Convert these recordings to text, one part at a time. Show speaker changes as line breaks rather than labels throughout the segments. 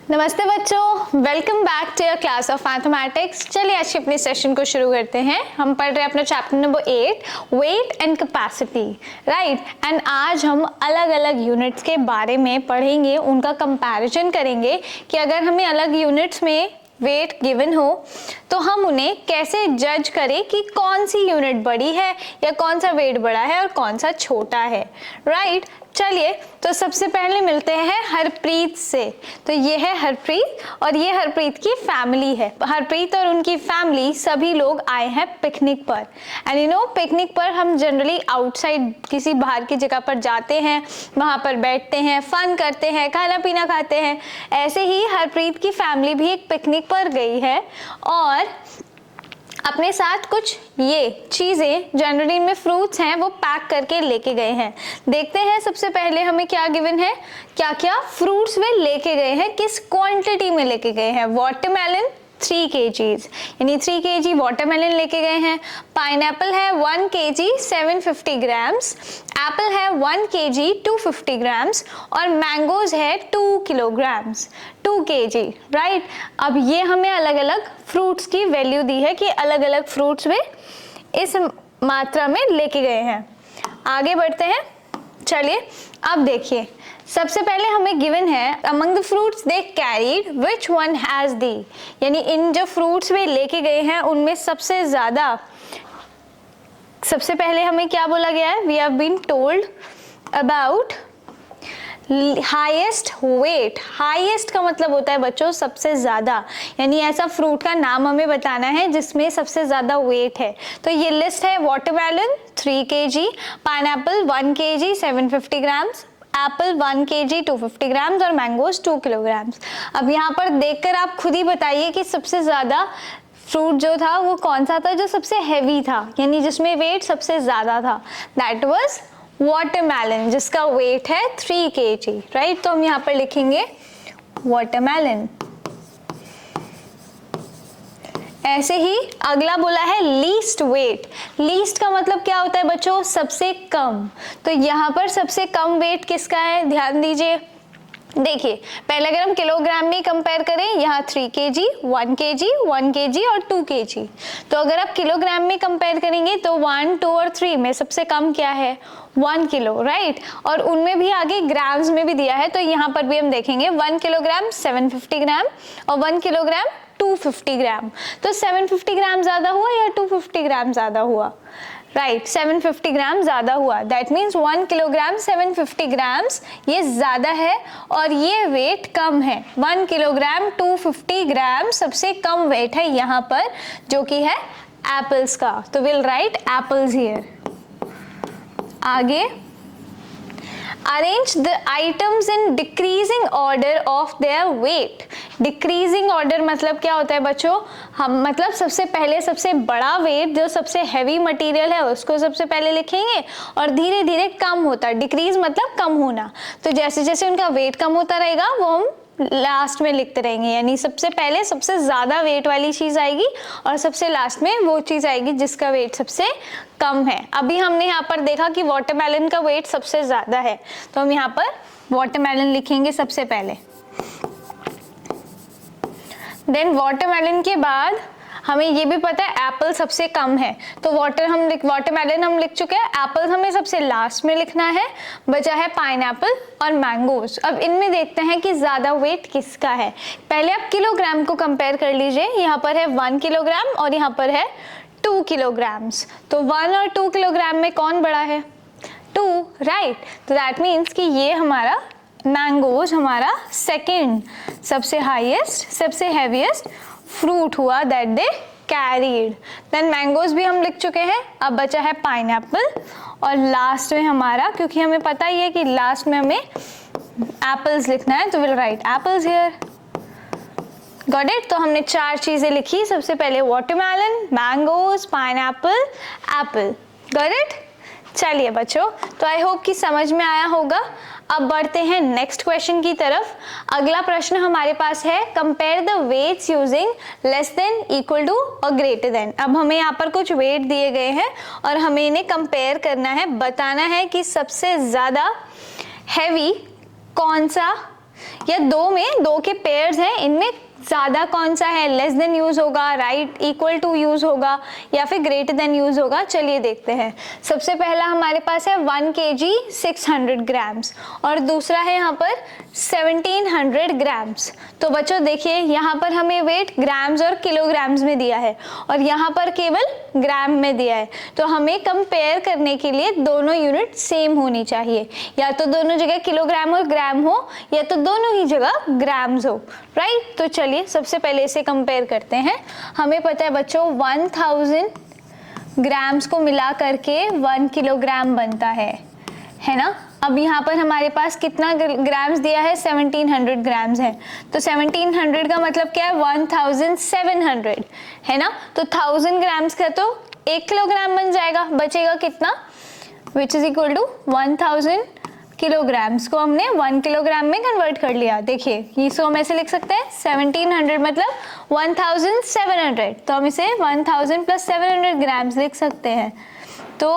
नमस्ते बच्चों, welcome back to your class of mathematics. चलिए आज के अपने सेशन को शुरू करते हैं। हम पढ़ रहे हैं अपना chapter number 8 weight and capacity, right. And आज हम अलग अलग यूनिट्स के बारे में पढ़ेंगे, उनका कंपैरिजन करेंगे कि अगर हमें अलग यूनिट्स में वेट गिवन हो तो हम उन्हें कैसे जज करें कि कौन सी यूनिट बड़ी है या कौन सा वेट बड़ा है और कौन सा छोटा है, राइट। चलिए तो सबसे पहले मिलते हैं हरप्रीत से। तो ये है हरप्रीत और ये हरप्रीत की फैमिली है। हरप्रीत और उनकी फैमिली सभी लोग आए हैं पिकनिक पर। एंड यू नो पिकनिक पर हम जनरली आउटसाइड किसी बाहर की जगह पर जाते हैं, वहाँ पर बैठते हैं, फन करते हैं, खाना पीना खाते हैं। ऐसे ही हरप्रीत की फैमिली भी एक पिकनिक पर गई है और अपने साथ कुछ ये चीज़ें जनरली में फ्रूट्स हैं वो पैक करके लेके गए हैं। देखते हैं सबसे पहले हमें क्या गिवन है, क्या क्या फ्रूट्स वे लेके गए हैं, किस क्वांटिटी में लेके गए हैं। वाटरमेलन 3 kgs यानी 3 kg वाटरमेलन लेके गए हैं। पाइनएप्पल है 1 kg 750 ग्राम्स, एप्पल है 1 kg 250 ग्राम्स और मैंगोज है 2 किलोग्राम्स 2 kg, राइट। अब ये हमें अलग अलग फ्रूट्स की वैल्यू दी है कि अलग अलग फ्रूट्स वे इस मात्रा में लेके गए हैं। आगे बढ़ते हैं। चलिए अब देखिए, सबसे पहले हमें गिवन है among the fruits they carried which one has the, यानी इन जो फ्रूट्स वे लेके गए हैं उनमें सबसे ज्यादा, सबसे पहले हमें क्या बोला गया है, we have been told about highest weight. Highest का मतलब होता है बच्चों सबसे ज्यादा, यानी ऐसा फ्रूट का नाम हमें बताना है जिसमें सबसे ज्यादा वेट है। तो ये लिस्ट है watermelon 3 kg, pineapple 1 kg 750 grams, Apple 1 kg 250 grams और मैंगोज 2 किलोग्राम्स। अब यहाँ पर देखकर आप खुद ही बताइए कि सबसे ज्यादा फ्रूट जो था वो कौन सा था जो सबसे हैवी था, यानी जिसमें वेट सबसे ज्यादा था। दैट वाज वाटरमेलन जिसका वेट है 3 kg, राइट। तो हम यहाँ पर लिखेंगे वाटरमेलन। ऐसे ही अगला बोला है लीस्ट वेट। लीस्ट का मतलब क्या होता है बच्चों, सबसे कम। तो यहाँ पर सबसे कम वेट किसका है, ध्यान दीजिए। देखिए पहले अगर हम किलोग्राम में कंपेयर करें, यहाँ 3 kg 1 kg 1 kg और 2 kg। तो अगर आप किलोग्राम में कंपेयर करेंगे तो 1 2 और 3 में सबसे कम क्या है, 1 किलो, राइट। और उनमें भी आगे ग्राम्स में भी दिया है, तो यहाँ पर भी हम देखेंगे 1 किलोग्राम 750 ग्राम और 1 किलोग्राम 250 ग्राम। तो 750 ग्राम ज्यादा हुआ या 250 ग्राम ज्यादा हुआ, राइट। 750 ग्राम ज्यादा हुआ। दैट मीन्स 1 किलोग्राम 750 ग्राम्स ये ज्यादा है और ये वेट कम है। 1 किलोग्राम 250 ग्राम सबसे कम वेट है यहाँ पर, जो कि है एप्पल्स का। तो विल राइट एप्पल्स हियर। आगे arrange the items in decreasing order of their weight. Decreasing order मतलब क्या होता है बच्चों, हम मतलब सबसे पहले सबसे बड़ा वेट जो सबसे हैवी मटेरियल है उसको सबसे पहले लिखेंगे और धीरे धीरे कम होता, डिक्रीज मतलब कम होना। तो जैसे जैसे उनका वेट कम होता रहेगा वो हम लास्ट में लिखते रहेंगे, यानी सबसे पहले सबसे ज्यादा वेट वाली चीज आएगी और सबसे लास्ट में वो चीज आएगी जिसका वेट सबसे कम है। अभी हमने यहाँ पर देखा कि वाटरमेलन का वेट सबसे ज्यादा है, तो हम यहाँ पर वाटरमेलन लिखेंगे सबसे पहले। देन वाटरमेलन के बाद हमें ये भी पता है एप्पल सबसे कम है, तो वाटरमेलन हम लिख चुके हैं, एप्पल हमें सबसे लास्ट में लिखना है। बचा है पाइनएप्पल और मैंगोज। अब इनमें देखते हैं कि ज्यादा वेट किसका है। पहले आप किलोग्राम को कंपेयर कर लीजिए, यहाँ पर है 1 किलोग्राम और यहाँ पर है 2 किलोग्राम्स। तो 1 और 2 किलोग्राम में कौन बड़ा है, 2, राइट। तो दैट मीन्स कि ये हमारा मैंगोज हमारा सेकेंड सबसे हाईएस्ट सबसे हैवीएस्ट फ्रूट हुआ that they carried. Then mangoes भी हम लिख चुके हैं। अब बचा है पाइनएप्पल और लास्ट में हमारा, क्योंकि हमें पता ही है कि लास्ट में हमें एप्पल्स लिखना है, तो will write apples here. Got it. तो हमने 4 चीजें लिखी, सबसे पहले watermelon, mangoes, pineapple, Apple. Got it. चलिए बच्चों, तो आई होप कि समझ में आया होगा। अब बढ़ते हैं नेक्स्ट क्वेश्चन की तरफ। अगला प्रश्न हमारे पास है compare the weights using less than, equal to और ग्रेटर देन। अब हमें यहाँ पर कुछ वेट दिए गए हैं और हमें इन्हें कंपेयर करना है, बताना है कि सबसे ज्यादा हैवी कौन सा या दो के पेयर्स हैं, इनमें ज़्यादा कौन सा है, लेस देन यूज़ होगा, राइट, इक्वल टू यूज़ होगा या फिर ग्रेटर देन यूज़ होगा। चलिए देखते हैं। सबसे पहला हमारे पास है 1 kg 600 ग्राम्स और दूसरा है यहाँ पर 1700 ग्राम्स। तो बच्चों देखिए यहाँ पर हमें वेट ग्राम्स और किलोग्राम्स में दिया है और यहाँ पर केवल ग्राम में दिया है। तो हमें कंपेयर करने के लिए दोनों यूनिट सेम होनी चाहिए, या तो दोनों जगह किलोग्राम और ग्राम हो या तो दोनों ही जगह ग्राम्स हो, राइट। तो चलिए सबसे पहले इसे कंपेयर करते हैं। हमें पता है बच्चों 1000 ग्राम्स को मिला करके 1 किलोग्राम बनता है ना। अब यहाँ पर हमारे पास कितना ग्राम्स दिया है, 1700 ग्राम्स है। तो 1700 का मतलब क्या है, 1700 है ना। तो 1000 ग्राम्स का तो 1 किलोग्राम बन जाएगा, बचेगा कितना, which is equal to 1000 kilograms को हमने 1 किलोग्राम में कन्वर्ट कर लिया। देखिए इसको हम ऐसे लिख सकते हैं 1700 मतलब 1700, तो हम इसे 1000 प्लस 700 ग्राम्स लिख सकते हैं। तो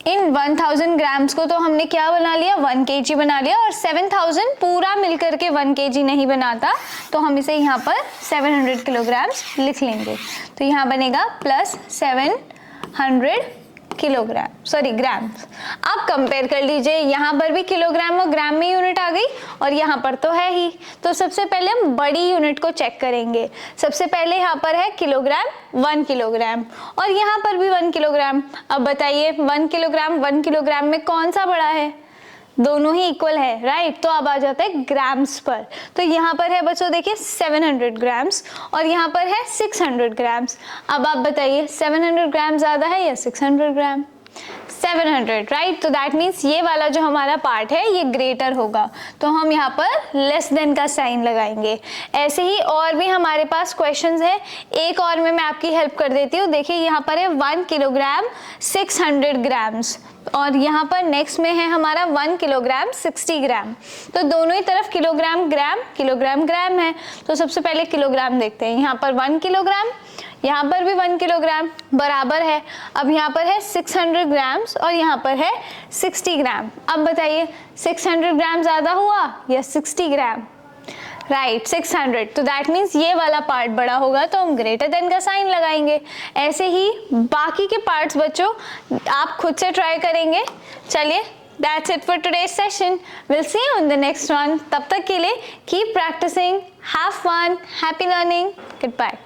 इन 1000 ग्राम्स को तो हमने क्या बना लिया, 1 kg बना लिया, और 7000 पूरा मिलकर के 1 kg नहीं बनाता, तो हम इसे यहाँ पर 700 किलोग्राम्स लिख लेंगे। तो यहाँ बनेगा प्लस 700 किलोग्राम, सॉरी ग्राम्स। आप कंपेयर कर लीजिए, यहाँ पर भी किलोग्राम और ग्राम में यूनिट आ गई और यहाँ पर तो है ही। तो सबसे पहले हम बड़ी यूनिट को चेक करेंगे। सबसे पहले यहाँ पर है किलोग्राम, 1 किलोग्राम, और यहाँ पर भी 1 किलोग्राम। अब बताइए 1 किलोग्राम में कौन सा बड़ा है, दोनों ही इक्वल है, राइट। तो अब आ जाता है ग्राम्स पर। तो यहाँ पर है बच्चों देखिए 700 ग्राम्स और यहाँ पर है 600 ग्राम्स। अब आप बताइए 700 ग्राम ज़्यादा है या 600 ग्राम, 700, राइट। तो दैट मीन्स ये वाला जो हमारा पार्ट है ये ग्रेटर होगा, तो हम यहाँ पर लेस देन का साइन लगाएंगे। ऐसे ही और भी हमारे पास क्वेश्चंस हैं, एक और में मैं आपकी हेल्प कर देती हूँ। देखिए यहाँ पर है 1 किलोग्राम 600 ग्राम्स और यहाँ पर नेक्स्ट में है हमारा 1 किलोग्राम 60 ग्राम। तो दोनों ही तरफ किलोग्राम ग्राम है। तो सबसे पहले किलोग्राम देखते हैं। यहाँ पर 1 किलोग्राम, यहाँ पर भी 1 किलोग्राम बराबर है। अब यहाँ पर है 600 ग्राम्स और यहाँ पर है 60 ग्राम। अब बताइए 600 ग्राम ज़्यादा हुआ या 60 ग्राम, राइट 600। तो दैट मीन्स ये वाला पार्ट बड़ा होगा, तो हम ग्रेटर देन का साइन लगाएंगे। ऐसे ही बाकी के पार्ट्स बच्चों आप खुद से ट्राई करेंगे। चलिए that's it for today's session. We'll see you in the next one. तब तक के लिए keep practicing, have fun, happy learning. Goodbye.